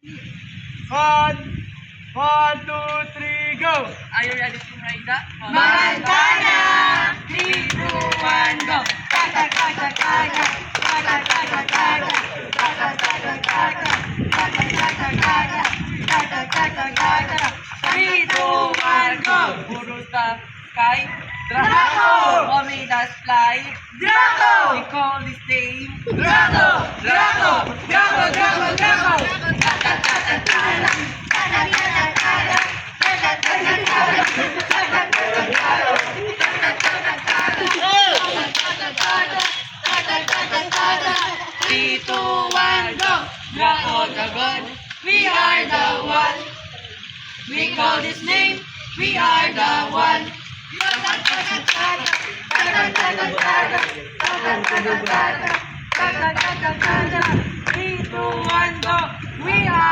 One, two, three, go! Are you ready to ride that? Montana! 3, 2, 1, go! Kaka, kaka, kaka! Kaka, kaka, kaka! Kaka, kaka, kaka! Kaka, kaka, kaka! Kaka, kaka, kaka! 3, 2, 1, go! Who rules the sky? Draco! What made us fly? Draco! We call this name Draco! Draco! Draco! Draco! Draco! Kaka, kaka, kaka! Kaka, kaka, kaka! Kaka, kaka, kaka! Kaka, kaka, kaka! Kaka, kaka, kaka! 3, 2, 1, go! Draco Dragon, we are the one. We call this name, we are the one. Kaka, kaka, kaka! Kaka, kaka, kaka! Kaka, kaka, kaka! Kaka, kaka, kaka! 3, 2, 1, go! We are